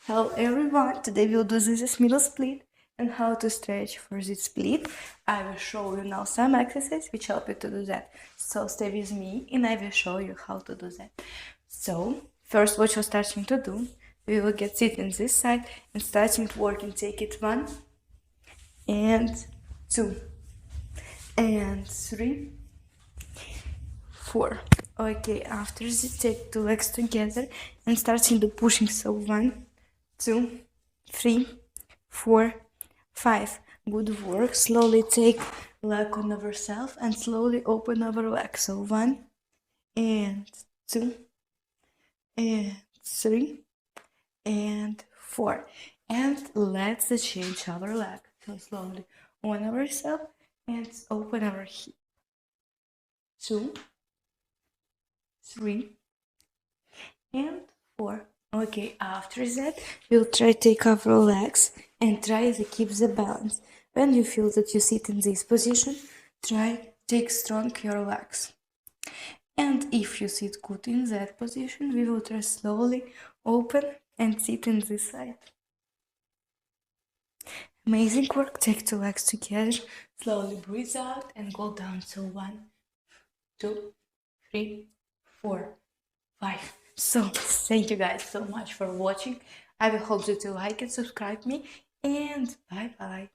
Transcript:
Hello everyone, today we'll do this middle split and how to stretch for this split. I will show you now some exercises which help you to do that. So stay with me and I will show you how to do that. So first what you're starting to do, we will get sitting this side and starting working, take it 1 and 2 and 3, 4. Okay, after this take 2 legs together and starting to pushing, so 1, 2, 3, 4, 5. Good work. Slowly take leg on ourselves and slowly open our leg. So 1 and 2 and 3 and 4. And let's change our leg. So slowly on ourselves and open our hip. 2, 3 and 4. Okay, after that, we'll try to take our legs and try to keep the balance. When you feel that you sit in this position, try take strong your legs. And if you sit good in that position, we will try slowly open and sit in this side. Amazing work. Take 2 legs together. Slowly breathe out and go down. So 1, 2, 3, 4, 5. So thank you guys so much for watching. I will hope you to like and subscribe me, and bye bye.